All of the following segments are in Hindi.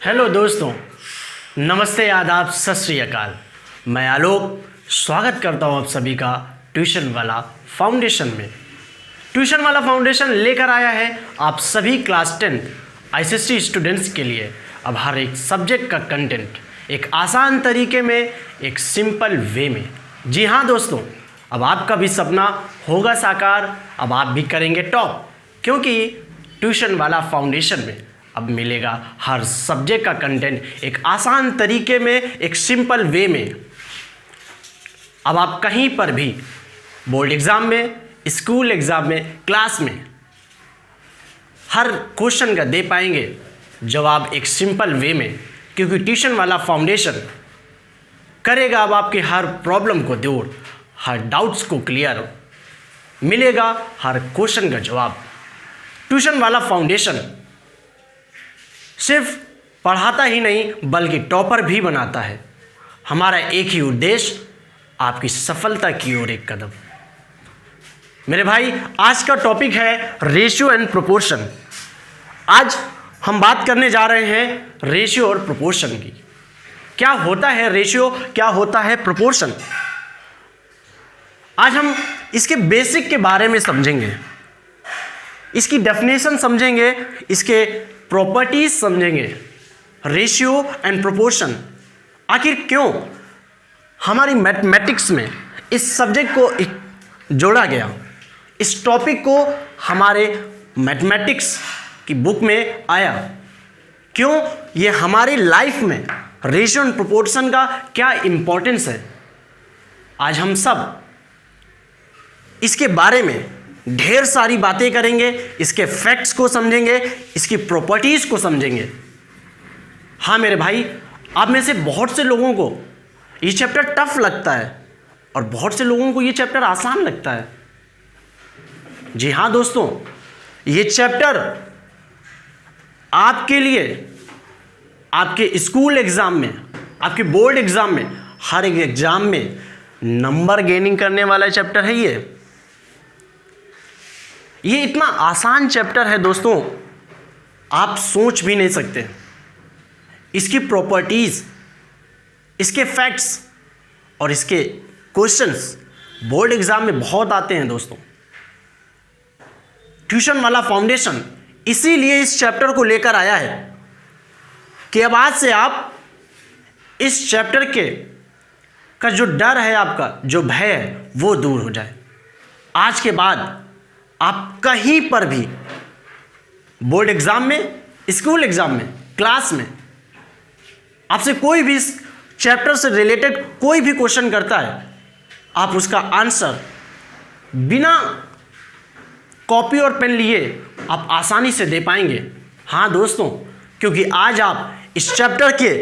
हेलो दोस्तों, नमस्ते, आदाब, सत श्री अकाल। मैं आलोक स्वागत करता हूं आप सभी का ट्यूशन वाला फाउंडेशन में। ट्यूशन वाला फाउंडेशन लेकर आया है आप सभी क्लास 10 आईसीएसई स्टूडेंट्स के लिए अब हर एक सब्जेक्ट का कंटेंट एक आसान तरीके में, एक सिंपल वे में। जी हाँ दोस्तों, अब आपका भी सपना होगा साकार, अब आप भी करेंगे टॉप, क्योंकि ट्यूशन वाला फाउंडेशन में अब मिलेगा हर सब्जेक्ट का कंटेंट एक आसान तरीके में, एक सिंपल वे में। अब आप कहीं पर भी बोर्ड एग्ज़ाम में, स्कूल एग्ज़ाम में, क्लास में हर क्वेश्चन का दे पाएंगे जवाब एक सिंपल वे में, क्योंकि ट्यूशन वाला फाउंडेशन करेगा अब आपके हर प्रॉब्लम को दूर, हर डाउट्स को क्लियर, मिलेगा हर क्वेश्चन का जवाब। ट्यूशन वाला फाउंडेशन सिर्फ पढ़ाता ही नहीं बल्कि टॉपर भी बनाता है। हमारा एक ही उद्देश्य, आपकी सफलता की ओर एक कदम। मेरे भाई, आज का टॉपिक है रेशियो एंड प्रोपोर्शन। आज हम बात करने जा रहे हैं रेशियो और प्रोपोर्शन की। क्या होता है रेशियो, क्या होता है प्रोपोर्शन। आज हम इसके बेसिक के बारे में समझेंगे, इसकी डेफिनेशन समझेंगे, इसके प्रॉपर्टीज समझेंगे। रेशियो एंड प्रोपोर्शन आखिर क्यों हमारी मैथमेटिक्स में इस सब्जेक्ट को जोड़ा गया, इस टॉपिक को हमारे मैथमेटिक्स की बुक में आया, क्यों ये हमारी लाइफ में रेशियो एंड प्रोपोर्शन का क्या इंपॉर्टेंस है। आज हम सब इसके बारे में ढेर सारी बातें करेंगे, इसके फैक्ट्स को समझेंगे, इसकी प्रॉपर्टीज़ को समझेंगे। हाँ मेरे भाई, आप में से बहुत से लोगों को ये चैप्टर टफ लगता है और बहुत से लोगों को ये चैप्टर आसान लगता है। जी हाँ दोस्तों, ये चैप्टर आपके लिए आपके स्कूल एग्ज़ाम में, आपके बोर्ड एग्ज़ाम में, हर एक एग्ज़ाम में नंबर गेनिंग करने वाला चैप्टर है। ये इतना आसान चैप्टर है दोस्तों, आप सोच भी नहीं सकते। इसकी प्रॉपर्टीज़, इसके फैक्ट्स और इसके क्वेश्चंस बोर्ड एग्ज़ाम में बहुत आते हैं दोस्तों। ट्यूशन वाला फाउंडेशन इसीलिए इस चैप्टर को लेकर आया है कि अब आज से आप इस चैप्टर के का जो डर है, आपका जो भय है, वो दूर हो जाए। आज के बाद आप कहीं पर भी बोर्ड एग्ज़ाम में, स्कूल एग्ज़ाम में, क्लास में आपसे कोई भी इस चैप्टर से रिलेटेड कोई भी क्वेश्चन करता है, आप उसका आंसर बिना कॉपी और पेन लिए आप आसानी से दे पाएंगे। हाँ दोस्तों, क्योंकि आज आप इस चैप्टर के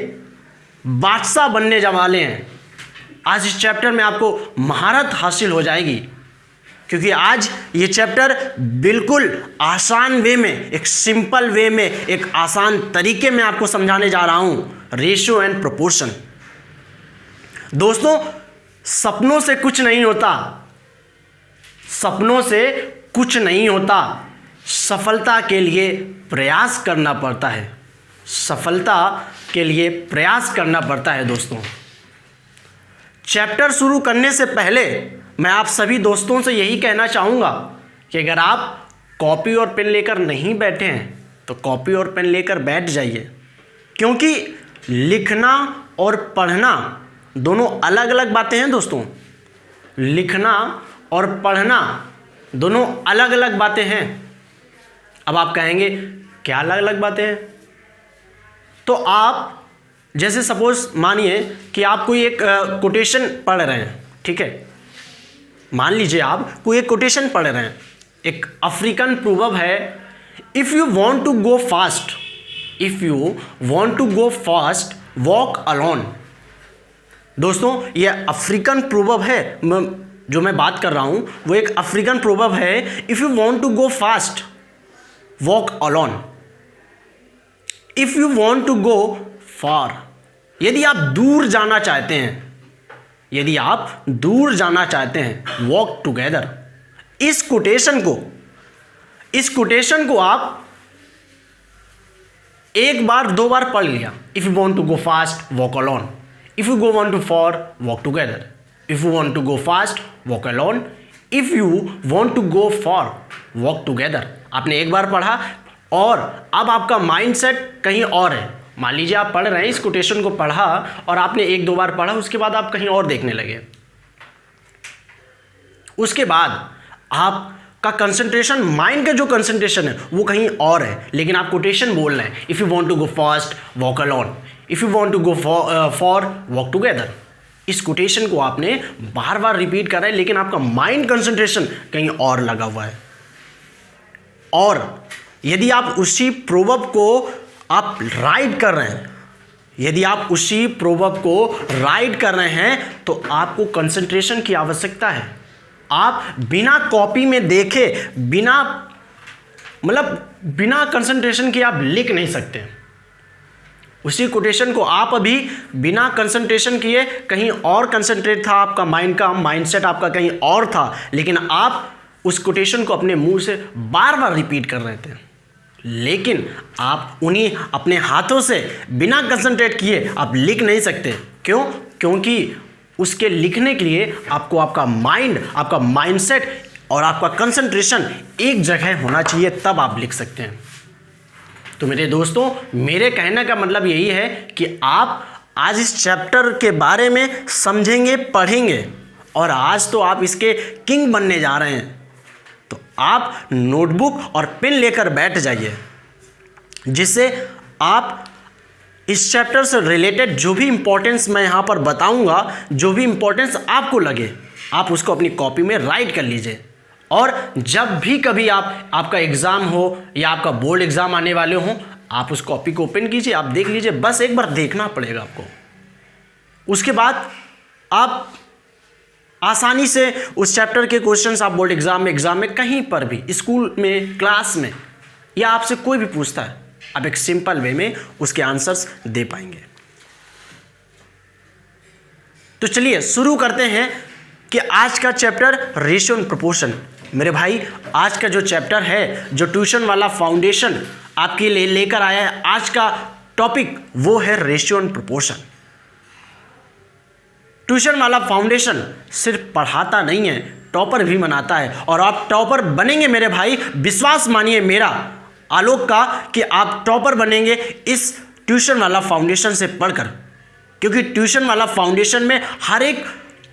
बादशाह बनने वाले हैं। आज इस चैप्टर में आपको महारत हासिल हो जाएगी, क्योंकि आज ये चैप्टर बिल्कुल आसान वे में, एक सिंपल वे में, एक आसान तरीके में आपको समझाने जा रहा हूं रेशियो एंड प्रोपोर्शन। दोस्तों, सपनों से कुछ नहीं होता, सपनों से कुछ नहीं होता, सफलता के लिए प्रयास करना पड़ता है, सफलता के लिए प्रयास करना पड़ता है दोस्तों। चैप्टर शुरू करने से पहले मैं आप सभी दोस्तों से यही कहना चाहूँगा कि अगर आप कॉपी और पेन लेकर नहीं बैठे हैं तो कॉपी और पेन लेकर बैठ जाइए, क्योंकि लिखना और पढ़ना दोनों अलग अलग बातें हैं दोस्तों। लिखना और पढ़ना दोनों अलग अलग बातें हैं। अब आप कहेंगे क्या अलग अलग बातें हैं? तो आप जैसे सपोज मानिए कि आप कोई एक कोटेशन पढ़ रहे हैं, ठीक है। मान लीजिए आप कोई एक कोटेशन पढ़ रहे हैं, एक अफ्रीकन प्रोवर्ब है, if you want to go fast, if you want to go fast walk alone. दोस्तों, ये अफ्रीकन प्रोवर्ब है, जो मैं बात कर रहा हूँ वो एक अफ्रीकन प्रोवर्ब है। If you want to go fast walk alone, if you want to go far, यदि आप दूर जाना चाहते हैं, यदि आप दूर जाना चाहते हैं, वॉक टुगेदर। इस कोटेशन को आप एक बार दो बार पढ़ लिया। If you want to go fast walk alone, if you go want to far walk together, if you want to go fast walk alone, if you want to go far walk together. आपने एक बार पढ़ा और अब आपका माइंडसेट कहीं और है। मान लीजिए आप पढ़ रहे हैं, इस कोटेशन को पढ़ा और आपने एक दो बार पढ़ा, उसके बाद आप कहीं और देखने लगे, उसके बाद आपका कंसंट्रेशन, माइंड का जो कंसंट्रेशन है वो कहीं और है, लेकिन आप कोटेशन बोल रहे हैं। If you want to go fast walk alone, if you want to go far walk together. इस कोटेशन को आपने बार बार रिपीट कर रहे हैं, लेकिन आपका माइंड कंसंट्रेशन कहीं और लगा हुआ है। और यदि आप उसी प्रोवर्ब को आप राइट कर रहे हैं, यदि आप उसी प्रोवर्ब को राइट कर रहे हैं तो आपको कंसंट्रेशन की आवश्यकता है। आप बिना कॉपी में देखे, बिना कंसंट्रेशन के आप लिख नहीं सकते। उसी कोटेशन को आप अभी बिना कंसंट्रेशन किए, कहीं और कंसंट्रेट था आपका माइंड का, माइंडसेट आपका कहीं और था, लेकिन आप उस कोटेशन को अपने मुंह से बार बार रिपीट कर रहे थे, लेकिन आप उन्हीं अपने हाथों से बिना कंसंट्रेट किए आप लिख नहीं सकते। क्यों? क्योंकि उसके लिखने के लिए आपको आपका माइंड, आपका माइंडसेट और आपका कंसंट्रेशन एक जगह होना चाहिए, तब आप लिख सकते हैं। तो मेरे दोस्तों, मेरे कहने का मतलब यही है कि आप आज इस चैप्टर के बारे में समझेंगे, पढ़ेंगे, और आज तो आप इसके किंग बनने जा रहे हैं। तो आप नोटबुक और पेन लेकर बैठ जाइए, जिससे आप इस चैप्टर से रिलेटेड जो भी इंपॉर्टेंस मैं यहाँ पर बताऊँगा, जो भी इंपॉर्टेंस आपको लगे, आप उसको अपनी कॉपी में राइट कर लीजिए। और जब भी कभी आपका एग्ज़ाम हो या आपका बोर्ड एग्ज़ाम आने वाले हों, आप उस कॉपी को ओपन कीजिए, आप देख लीजिए, बस एक बार देखना पड़ेगा आपको। उसके बाद आप आसानी से उस चैप्टर के क्वेश्चंस आप बोर्ड एग्ज़ाम में कहीं पर भी, स्कूल में, क्लास में, या आपसे कोई भी पूछता है, आप एक सिंपल वे में उसके आंसर्स दे पाएंगे। तो चलिए शुरू करते हैं कि आज का चैप्टर रेशियो एंड प्रोपोर्शन। मेरे भाई, आज का जो चैप्टर है, जो ट्यूशन वाला फाउंडेशन आपके लिए लेकर आया है, आज का टॉपिक वो है रेशियो एंड प्रोपोर्शन। ट्यूशन वाला फाउंडेशन सिर्फ पढ़ाता नहीं है, टॉपर भी बनाता है, और आप टॉपर बनेंगे मेरे भाई, विश्वास मानिए मेरा आलोक का कि आप टॉपर बनेंगे इस ट्यूशन वाला फाउंडेशन से पढ़कर। क्योंकि ट्यूशन वाला फाउंडेशन में हर एक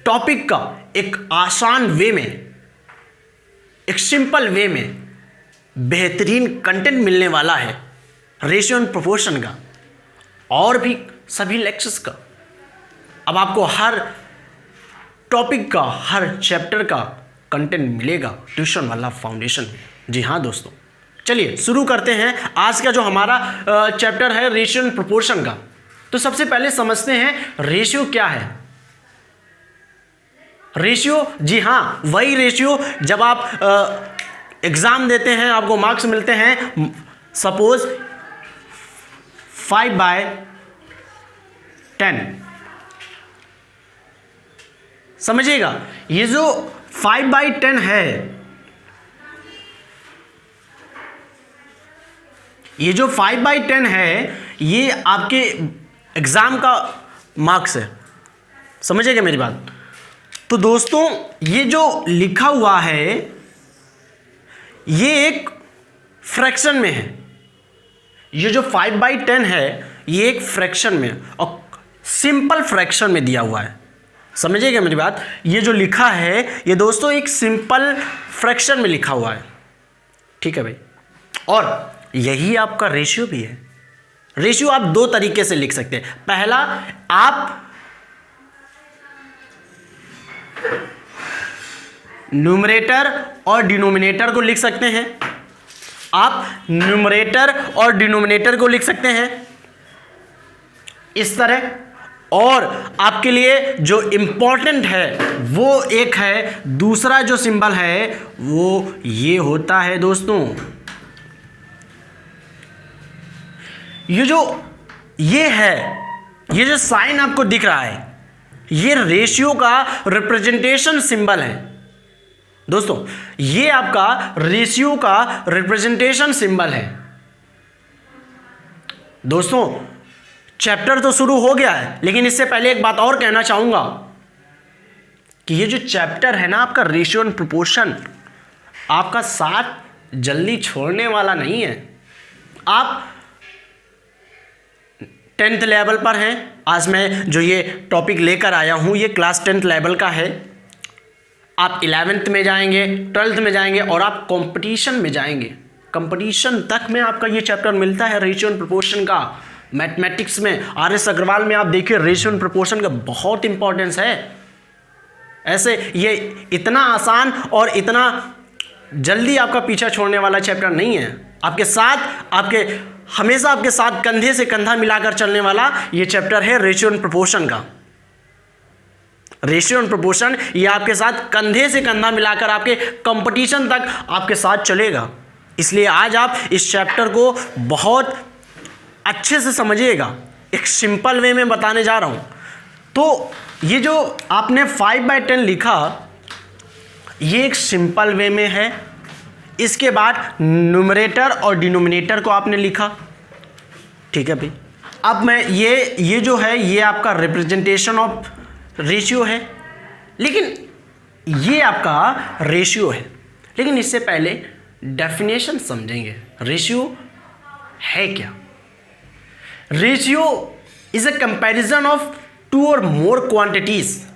टॉपिक का एक आसान वे में, एक सिंपल वे में बेहतरीन कंटेंट मिलने वाला है रेशियो एंड प्रोपोर्शन का, और भी सभी लेक्चर्स का। अब आपको हर टॉपिक का, हर चैप्टर का कंटेंट मिलेगा ट्यूशन वाला फाउंडेशन में। जी हाँ दोस्तों, चलिए शुरू करते हैं आज का जो हमारा चैप्टर है रेशियो एंड प्रोपोर्शन का। तो सबसे पहले समझते हैं रेशियो क्या है। रेशियो, जी हाँ, वही रेशियो जब आप एग्ज़ाम देते हैं, आपको मार्क्स मिलते हैं, सपोज 5/10। समझिएगा, ये जो 5/10 है, ये जो 5/10 है, ये आपके एग्ज़ाम का मार्क्स है। समझिएगा मेरी बात। तो दोस्तों, ये जो लिखा हुआ है ये एक फ्रैक्शन में है। ये जो 5/10 है ये एक फ्रैक्शन में है, और सिंपल फ्रैक्शन में दिया हुआ है। समझिएगा मेरी बात। ये जो लिखा है ये दोस्तों एक सिंपल फ्रैक्शन में लिखा हुआ है, ठीक है भाई। और यही आपका रेशियो भी है। रेशियो आप दो तरीके से लिख सकते हैं। पहला, आप न्यूमरेटर और डिनोमिनेटर को लिख सकते हैं। आप न्यूमरेटर और डिनोमिनेटर को लिख सकते हैं इस तरह। और आपके लिए जो इंपॉर्टेंट है वो एक है, दूसरा जो सिंबल है वो ये होता है दोस्तों। ये जो साइन आपको दिख रहा है, ये रेशियो का रिप्रेजेंटेशन सिंबल है दोस्तों। ये आपका रेशियो का रिप्रेजेंटेशन सिंबल है। दोस्तों चैप्टर तो शुरू हो गया है, लेकिन इससे पहले एक बात और कहना चाहूंगा कि ये जो चैप्टर है ना आपका रेशियो एंड प्रोपोर्शन, आपका साथ जल्दी छोड़ने वाला नहीं है। आप 10th लेवल पर हैं। आज मैं जो ये टॉपिक लेकर आया हूँ ये क्लास 10th लेवल का है। आप 11th में जाएंगे, 12th में जाएंगे और आप कंपटीशन में जाएंगे। कंपटीशन तक में आपका ये चैप्टर मिलता है रेशियो एंड प्रोपोर्शन का। मैथमेटिक्स में RS अग्रवाल में आप देखिए रेशियो एंड प्रोपोर्शन का बहुत इंपॉर्टेंस है। ऐसे ये इतना आसान और इतना जल्दी आपका पीछा छोड़ने वाला चैप्टर नहीं है। आपके साथ हमेशा आपके साथ कंधे से कंधा मिलाकर चलने वाला ये चैप्टर है रेशियो एंड प्रोपोर्शन का। रेशियो एंड प्रोपोर्शन ये आपके साथ कंधे से कंधा मिलाकर आपके कंपटीशन तक आपके साथ चलेगा। इसलिए आज आप इस चैप्टर को बहुत अच्छे से समझिएगा। एक सिंपल वे में बताने जा रहा हूं। तो ये जो आपने 5/10 लिखा ये एक सिंपल वे में है। इसके बाद न्यूमरेटर और डिनोमिनेटर को आपने लिखा, ठीक है भाई। अब मैं ये जो है ये आपका रिप्रेजेंटेशन ऑफ रेशियो है, लेकिन ये आपका रेशियो है। लेकिन इससे पहले डेफिनेशन समझेंगे। रेशियो है क्या? Ratio is a comparison of two or more quantities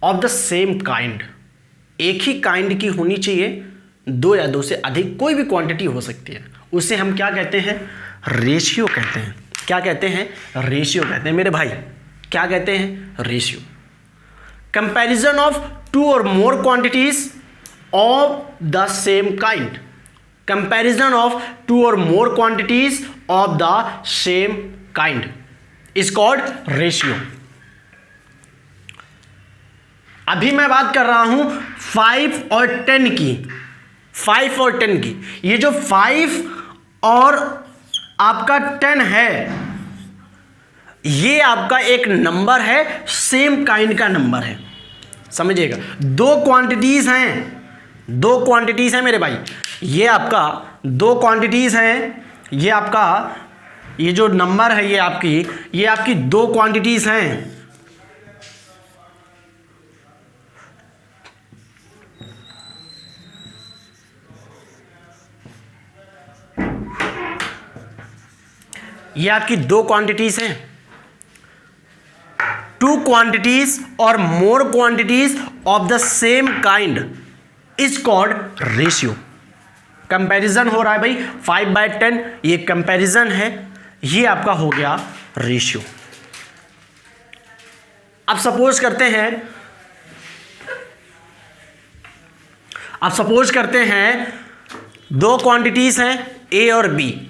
of the same kind. एक ही काइंड की होनी चाहिए, दो या दो से अधिक कोई भी क्वांटिटी हो सकती है, उसे हम क्या कहते हैं? रेशियो कहते हैं। क्या कहते हैं? रेशियो कहते हैं मेरे भाई। क्या कहते हैं? Ratio. Comparison of two or more quantities of the same kind. Comparison of two or more quantities of the same kind is called ratio. अभी मैं बात कर रहा हूं 5 और 10 की। 5 और 10 की। ये जो 5 और आपका 10 है ये आपका एक नंबर है, सेम काइंड का नंबर है। समझिएगा, दो क्वांटिटीज हैं मेरे भाई। ये आपका दो क्वांटिटीज हैं। ये आपका ये जो नंबर है ये आपकी दो क्वांटिटीज हैं। ये आपकी दो क्वांटिटीज हैं। Two quantities or more quantities of the same kind is called ratio. Comparison हो रहा है भाई 5/10, ये कंपैरिजन है, ये आपका हो गया रेशियो। अब सपोज करते हैं दो क्वांटिटीज हैं ए और बी।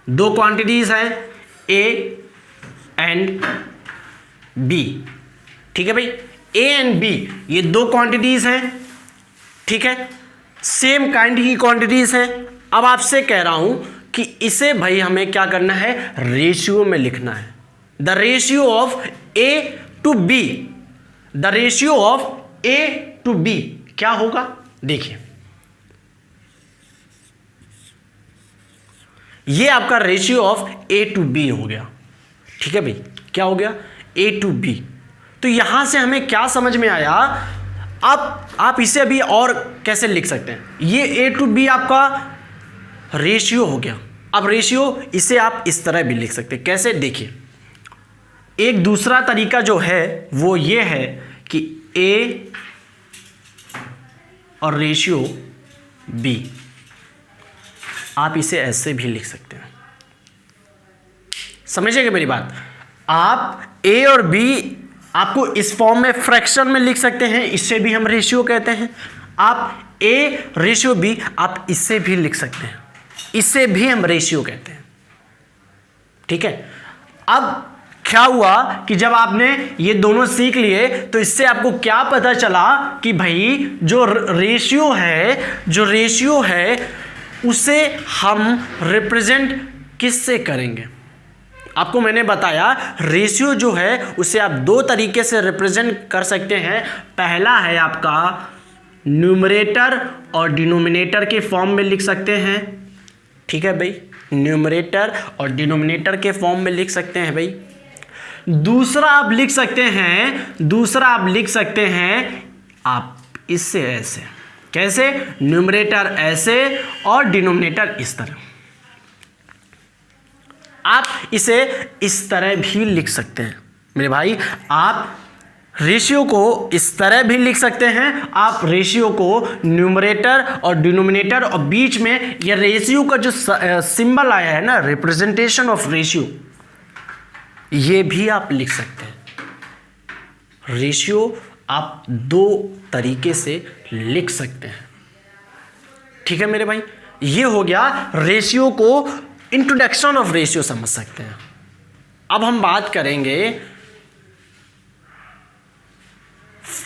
दो क्वांटिटीज हैं ए एंड बी, ठीक है भाई। ए एंड बी ये दो क्वांटिटीज हैं, ठीक है, सेम काइंड की क्वांटिटीज हैं। अब आपसे कह रहा हूं कि इसे भाई हमें क्या करना है? रेशियो में लिखना है। The ratio of A to B. The ratio of A to B क्या होगा? देखिए, ये आपका ratio of A to B हो गया, ठीक है भाई। क्या हो गया? A to B. तो यहां से हमें क्या समझ में आया? आप इसे अभी और कैसे लिख सकते हैं? ये ए टू बी आपका रेशियो हो गया। अब रेशियो इसे आप इस तरह भी लिख सकते हैं। कैसे? देखिए, एक दूसरा तरीका जो है वो ये है कि ए और रेशियो बी, आप इसे ऐसे भी लिख सकते हैं। समझिएगा मेरी बात। आप ए और बी आपको इस फॉर्म में फ्रैक्शन में लिख सकते हैं, इससे भी हम रेशियो कहते हैं। आप ए रेशियो बी आप इससे भी लिख सकते हैं, इससे भी हम रेशियो कहते हैं, ठीक है। अब क्या हुआ कि जब आपने ये दोनों सीख लिए तो इससे आपको क्या पता चला कि भाई जो रेशियो है उसे हम रिप्रेजेंट किससे करेंगे? आपको मैंने बताया रेशियो जो है उसे आप दो तरीके से रिप्रेजेंट कर सकते हैं। पहला है आपका न्यूमरेटर और डिनोमिनेटर के फॉर्म में लिख सकते हैं। ठीक है भाई, न्यूमरेटर और डिनोमिनेटर के फॉर्म में लिख सकते हैं भाई। दूसरा आप लिख सकते हैं आप इससे ऐसे। कैसे? न्यूमरेटर ऐसे और डिनोमिनेटर इस तरह। आप इसे इस तरह भी लिख सकते हैं मेरे भाई। आप रेशियो को इस तरह भी लिख सकते हैं। आप रेशियो को न्यूमरेटर और डिनोमिनेटर और बीच में ये रेशियो का जो सिंबल आया है ना, रिप्रेजेंटेशन ऑफ रेशियो, ये भी आप लिख सकते हैं। रेशियो आप दो तरीके से लिख सकते हैं। ठीक है मेरे भाई, ये हो गया रेशियो को, इंट्रोडक्शन ऑफ रेशियो समझ सकते हैं। अब हम बात करेंगे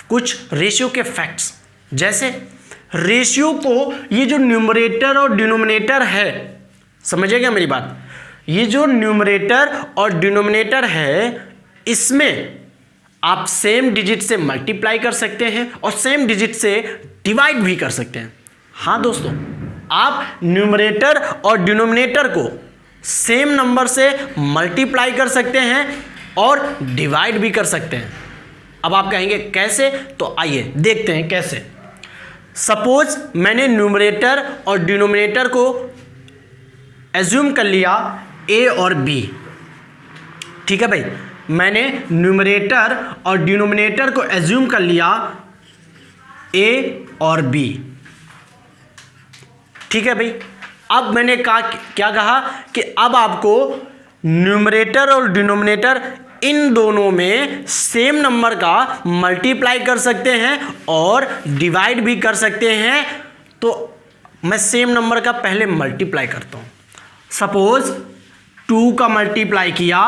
कुछ रेशियो के फैक्ट्स। जैसे रेशियो को, ये जो न्यूमरेटर और डिनोमिनेटर है, समझिएगा मेरी बात, ये जो न्यूमरेटर और डिनोमिनेटर है, इसमें आप सेम डिजिट से मल्टीप्लाई कर सकते हैं और सेम डिजिट से डिवाइड भी कर सकते हैं। हाँ दोस्तों, आप न्यूमरेटर और डिनोमिनेटर को सेम नंबर से मल्टीप्लाई कर सकते हैं और डिवाइड भी कर सकते हैं। अब आप कहेंगे कैसे? तो आइए देखते हैं कैसे। सपोज मैंने न्यूमरेटर और डिनोमिनेटर को एज्यूम कर लिया ए और बी। ठीक है भाई, मैंने न्यूमरेटर और डिनोमिनेटर को एज्यूम कर लिया ए और बी। ठीक है भाई, अब मैंने क्या कहा कि अब आपको न्यूमरेटर और डिनोमिनेटर इन दोनों में सेम नंबर का मल्टीप्लाई कर सकते हैं और डिवाइड भी कर सकते हैं। तो मैं सेम नंबर का पहले मल्टीप्लाई करता हूं। सपोज 2 का मल्टीप्लाई किया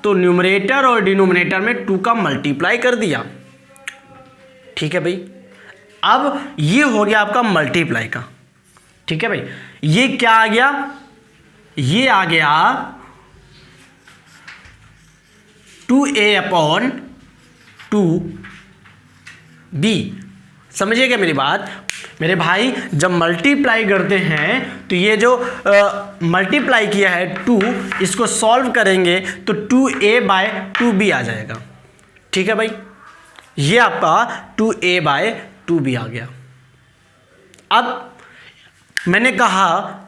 तो न्यूमरेटर और डिनोमिनेटर में 2 का मल्टीप्लाई कर दिया। ठीक है भाई, अब ये हो गया आपका मल्टीप्लाई का। ठीक है भाई, ये क्या आ गया? ये आ गया 2a अपॉन 2b। समझिएगा मेरी बात मेरे भाई, जब मल्टीप्लाई करते हैं तो ये जो मल्टीप्लाई किया है 2, इसको सॉल्व करेंगे तो 2a/2b आ जाएगा। ठीक है भाई, ये आपका 2a/2b आ गया। अब मैंने कहा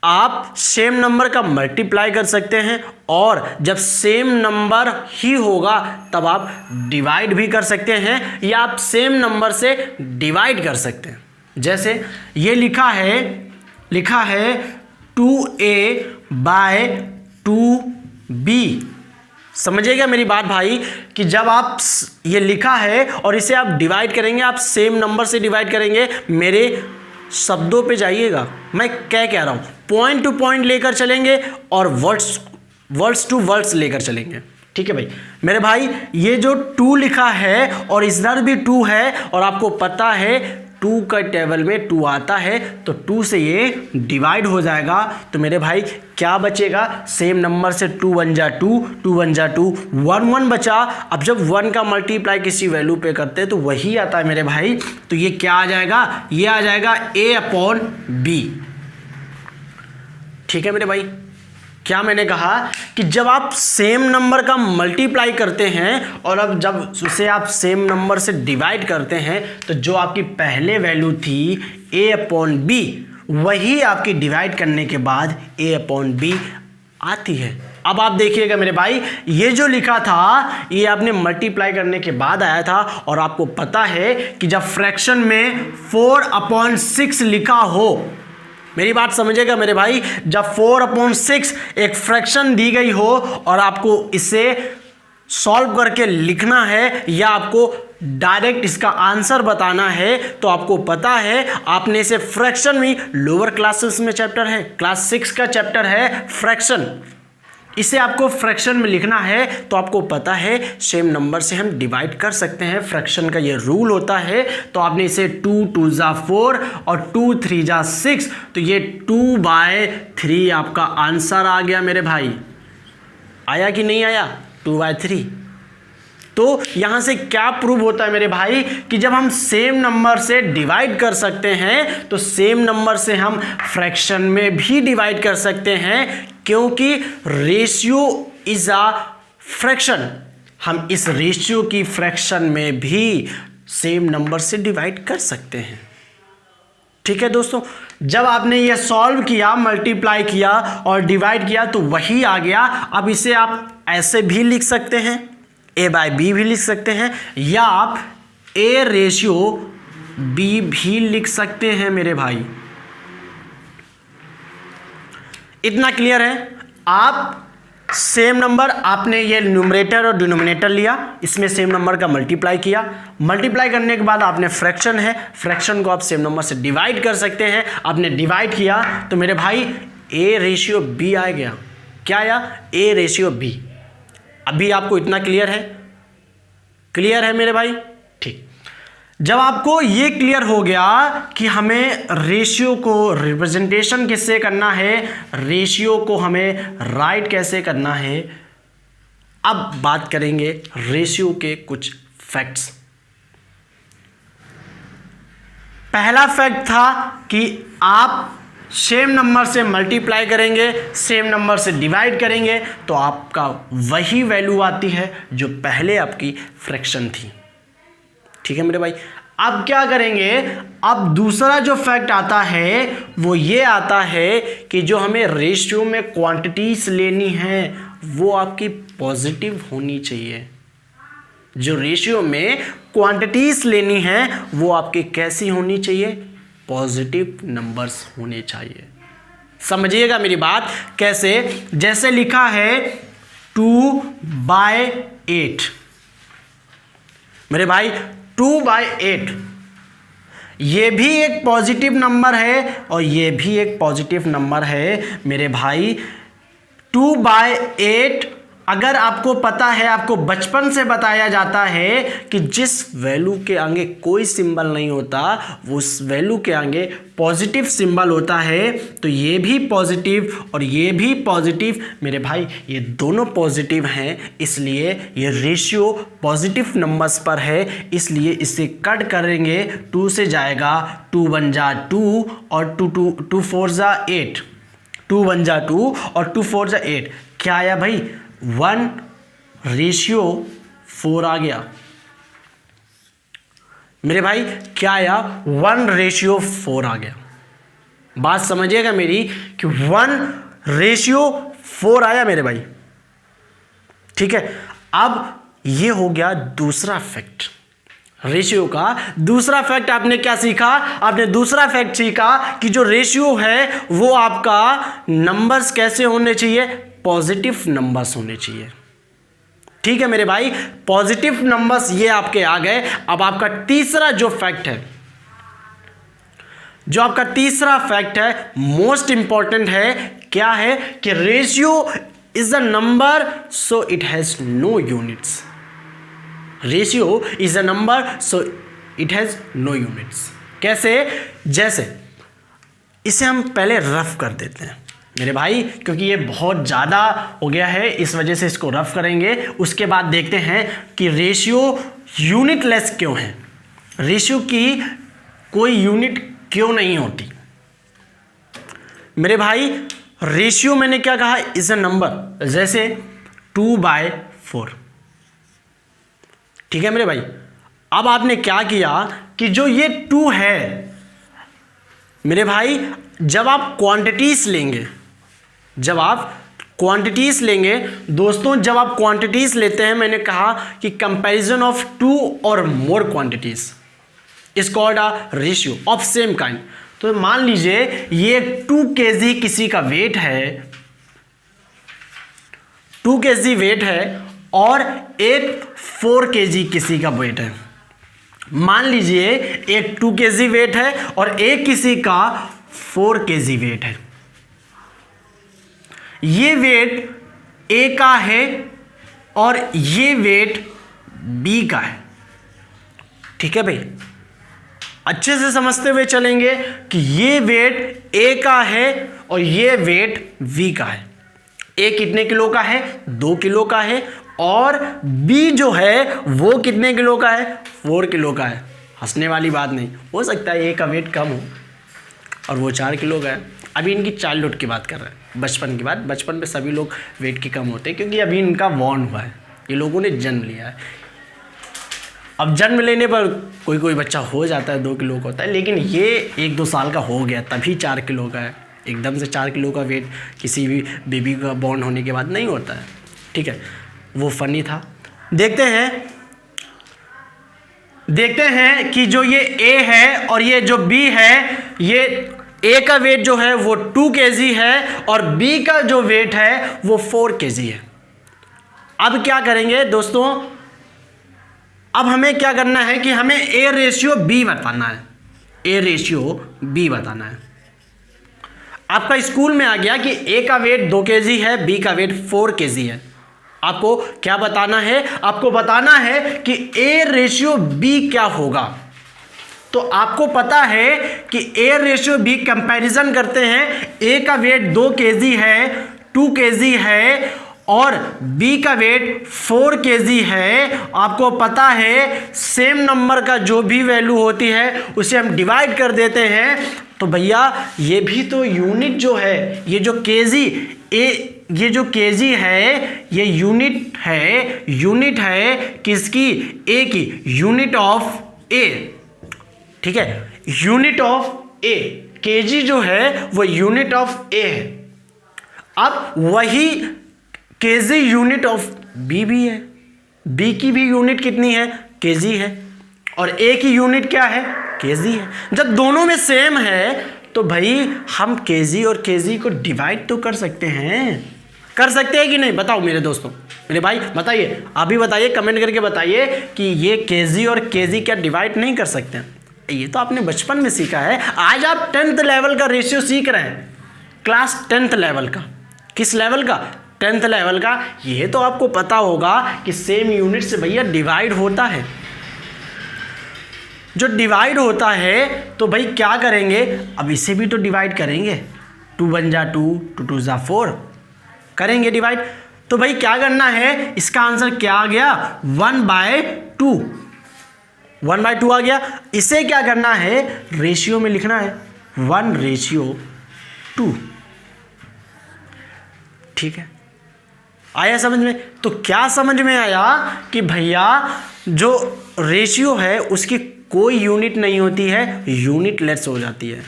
आप सेम नंबर का मल्टीप्लाई कर सकते हैं और जब सेम नंबर ही होगा तब आप डिवाइड भी कर सकते हैं या आप सेम नंबर से डिवाइड कर सकते हैं। जैसे ये लिखा है 2a/2b। समझिएगा मेरी बात भाई कि जब आप ये लिखा है और इसे आप डिवाइड करेंगे, आप सेम नंबर से डिवाइड करेंगे। मेरे शब्दों पे जाइएगा, मैं क्या कह रहा हूँ, पॉइंट टू पॉइंट लेकर चलेंगे और वर्ड्स टू वर्ड्स लेकर चलेंगे। ठीक है भाई मेरे भाई, ये जो 2 लिखा है और इधर भी 2 है और आपको पता है 2 का टेबल में 2 आता है तो 2 से ये डिवाइड हो जाएगा। तो मेरे भाई क्या बचेगा? सेम नंबर से 2 1 जा 2, 2 1 जा 2, 1 1 बचा। अब जब 1 का मल्टीप्लाई किसी वैल्यू पे करते हैं तो वही आता है मेरे भाई। तो ये क्या आ जाएगा? ये आ जाएगा a/b। ठीक है मेरे भाई, क्या मैंने कहा कि जब आप सेम नंबर का मल्टीप्लाई करते हैं और अब जब उसे आप सेम नंबर से डिवाइड करते हैं तो जो आपकी पहले वैल्यू थी a/b, वही आपकी डिवाइड करने के बाद a/b आती है। अब आप देखिएगा मेरे भाई, ये जो लिखा था ये आपने मल्टीप्लाई करने के बाद आया था और आपको पता है कि जब फ्रैक्शन में 4/6 लिखा हो, मेरी बात समझिएगा मेरे भाई, जब 4/6 एक फ्रैक्शन दी गई हो और आपको इसे सॉल्व करके लिखना है या आपको डायरेक्ट इसका आंसर बताना है तो आपको पता है, आपने इसे फ्रैक्शन भी लोअर क्लासेस में चैप्टर है, क्लास 6 का चैप्टर है फ्रैक्शन, इसे आपको फ्रैक्शन में लिखना है तो आपको पता है सेम नंबर से हम डिवाइड कर सकते हैं। फ्रैक्शन का ये रूल होता है। तो आपने इसे 2 2 जा 4 और 2 3 जा 6, तो ये 2/3 आपका आंसर आ गया मेरे भाई। आया कि नहीं आया? 2/3। तो यहां से क्या प्रूव होता है मेरे भाई कि जब हम सेम नंबर से डिवाइड कर सकते हैं तो सेम नंबर से हम फ्रैक्शन में भी डिवाइड कर सकते हैं, क्योंकि रेशियो इज अ फ्रैक्शन। हम इस रेशियो की फ्रैक्शन में भी सेम नंबर से डिवाइड कर सकते हैं। ठीक है दोस्तों, जब आपने ये सॉल्व किया, मल्टीप्लाई किया और डिवाइड किया तो वही आ गया। अब इसे आप ऐसे भी लिख सकते हैं, a/b भी लिख सकते हैं, या आप a/b भी लिख सकते हैं मेरे भाई। इतना क्लियर है? आप सेम नंबर, आपने ये न्यूमरेटर और डिनोमिनेटर लिया, इसमें सेम नंबर का मल्टीप्लाई किया, मल्टीप्लाई करने के बाद आपने फ्रैक्शन है, फ्रैक्शन को आप सेम नंबर से डिवाइड कर सकते हैं। आपने डिवाइड किया तो मेरे भाई a/b आ गया। क्या आया? a/b। अभी आपको इतना क्लियर है? क्लियर है मेरे भाई? ठीक। जब आपको ये क्लियर हो गया कि हमें रेशियो को रिप्रेजेंटेशन किससे करना है, रेशियो को हमें राइट कैसे करना है, अब बात करेंगे रेशियो के कुछ फैक्ट्स। पहला फैक्ट था कि आप सेम नंबर से मल्टीप्लाई करेंगे, सेम नंबर से डिवाइड करेंगे तो आपका वही वैल्यू आती है जो पहले आपकी फ्रैक्शन थी। ठीक है मेरे भाई। अब क्या करेंगे? अब दूसरा जो फैक्ट आता है वो ये आता है कि जो हमें रेशियो में क्वांटिटीज लेनी है वो आपकी पॉजिटिव होनी चाहिए। जो रेशियो में क्वांटिटीज लेनी है वो आपकी कैसी होनी चाहिए? पॉजिटिव नंबर्स होने चाहिए। समझिएगा मेरी बात कैसे? जैसे लिखा है 2/8 मेरे भाई, 2/8 ये भी एक पॉजिटिव नंबर है और ये भी एक पॉजिटिव नंबर है मेरे भाई। 2/8 अगर आपको पता है, आपको बचपन से बताया जाता है कि जिस वैल्यू के आगे कोई सिंबल नहीं होता वो उस वैल्यू के आगे पॉजिटिव सिंबल होता है, तो ये भी पॉजिटिव और ये भी पॉजिटिव मेरे भाई, ये दोनों पॉजिटिव हैं, इसलिए ये रेशियो पॉजिटिव नंबर्स पर है। इसलिए इसे कट करेंगे, 2 से जाएगा, 2 1 जा 2 और 2 4 जा 8, 2 1 जा 2 और 2 4 जा 8। क्या आया भाई? 1/4 आ गया मेरे भाई। क्या आया? 1/4 आ गया। बात समझिएगा मेरी कि 1/4 आया मेरे भाई। ठीक है। अब ये हो गया दूसरा फैक्ट रेशियो का। दूसरा फैक्ट आपने क्या सीखा? आपने दूसरा फैक्ट सीखा कि जो रेशियो है वो आपका नंबर्स कैसे होने चाहिए? पॉजिटिव नंबर्स होने चाहिए। ठीक है मेरे भाई, पॉजिटिव नंबर्स ये आपके आ गए। अब आपका तीसरा जो फैक्ट है, जो आपका तीसरा फैक्ट है, मोस्ट इंपॉर्टेंट है। क्या है? कि ratio is a number so it has no units. Ratio is a number so it has no units. कैसे? जैसे इसे हम पहले रफ कर देते हैं मेरे भाई, क्योंकि ये बहुत ज़्यादा हो गया है, इस वजह से इसको रफ करेंगे। उसके बाद देखते हैं कि रेशियो यूनिटलेस क्यों है, रेशियो की कोई यूनिट क्यों नहीं होती। मेरे भाई रेशियो मैंने क्या कहा? Is a number. जैसे 2/4। ठीक है मेरे भाई। अब आपने क्या किया कि जो ये 2 है मेरे भाई, जब आप क्वांटिटीज लेंगे, जब आप क्वांटिटीज लेंगे दोस्तों, जब आप क्वांटिटीज लेते हैं, मैंने कहा कि comparison of 2 or more quantities is called a ratio of same kind. तो मान लीजिए ये 2 kg किसी का वेट है, 2 kg वेट है और एक 4 kg किसी का वेट है। मान लीजिए एक 2 kg वेट है और एक किसी का 4 kg वेट है। ये वेट ए का है और ये वेट बी का है। ठीक है भाई, अच्छे से समझते हुए चलेंगे कि ये वेट ए का है और ये वेट बी का है। ए कितने किलो का है? 2 किलो का है और बी जो है वो कितने किलो का है, 4 किलो का है। हंसने वाली बात नहीं, हो सकता है ए का वेट कम हो और वो 4 किलो का है। अभी इनकी चाइल्डहुड की बात कर रहे हैं, बचपन की बात। बचपन में सभी लोग वेट के कम होते हैं क्योंकि अभी इनका बॉर्न हुआ है, ये लोगों ने जन्म लिया है। अब जन्म लेने पर कोई कोई बच्चा हो जाता है 2 किलो का होता है, लेकिन ये 1-2 साल का हो गया तभी 4 किलो का है। एकदम से 4 किलो का वेट किसी भी बेबी का बॉर्न होने के बाद नहीं होता है, ठीक है। वो फनी था। देखते हैं कि जो ये ए है और ये जो बी है, ये ए का वेट जो है वो 2 kg है और बी का जो वेट है वो 4 kg है। अब क्या करेंगे दोस्तों, अब हमें क्या करना है कि हमें ए रेशियो बी बताना है। ए रेशियो बी बताना है। आपका स्कूल में आ गया कि ए का वेट 2 kg है, बी का वेट 4 kg है। आपको क्या बताना है, आपको बताना है कि ए रेशियो बी क्या होगा। तो आपको पता है कि ए रेशियो बी कंपैरिजन करते हैं, ए का वेट 2 kg है, 2 kg है और बी का वेट 4 kg है। आपको पता है सेम नंबर का जो भी वैल्यू होती है उसे हम डिवाइड कर देते हैं। तो भैया ये भी तो यूनिट जो है, ये जो केजी ये जो केजी है ये यूनिट है किसकी, ए की, यूनिट ऑफ ए, ठीक है, यूनिट ऑफ ए। केजी जो है वो यूनिट ऑफ ए है। अब वही केजी यूनिट ऑफ बी भी है, बी की भी यूनिट कितनी है, केजी है, और ए की यूनिट क्या है, केजी है। जब दोनों में सेम है तो भाई हम केजी और केजी को डिवाइड तो कर सकते हैं कि नहीं, बताओ मेरे दोस्तों, मेरे भाई बताइए, अभी बताइए, कमेंट करके बताइए कि ये केजी और केजी क्या डिवाइड नहीं कर सकते हैं। ये तो आपने बचपन में सीखा है, आज आप 10th लेवल का रेशियो सीख रहे हैं, क्लास 10th लेवल का। किस लेवल का, 10th लेवल का। ये तो आपको पता होगा कि सेम यूनिट से भैया डिवाइड होता है। जो डिवाइड होता है तो भाई क्या करेंगे, अब इसे भी तो डिवाइड करेंगे, 2 1 जा 2, 2 2 जा 4 करेंगे डिवाइड। तो भाई क्या करना है, इसका आंसर क्या आ गया, 1/2, 1/2 आ गया। इसे क्या करना है, रेशियो में लिखना है, 1:2, ठीक है। आया समझ में। तो क्या समझ में आया कि भैया जो रेशियो है उसकी कोई यूनिट नहीं होती है, यूनिट लेस हो जाती है।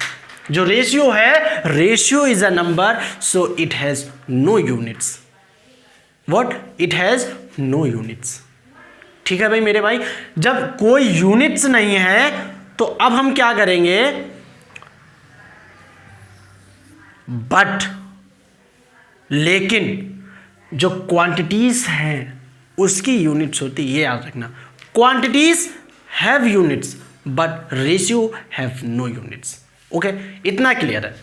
जो रेशियो है, ratio is a number, so it has no units. What, it has no units, ठीक है भाई मेरे भाई। जब कोई यूनिट्स नहीं है तो अब हम क्या करेंगे, बट लेकिन जो क्वांटिटीज हैं उसकी यूनिट्स होती, ये याद रखना, quantities have units but ratio have no units. Okay, इतना क्लियर है।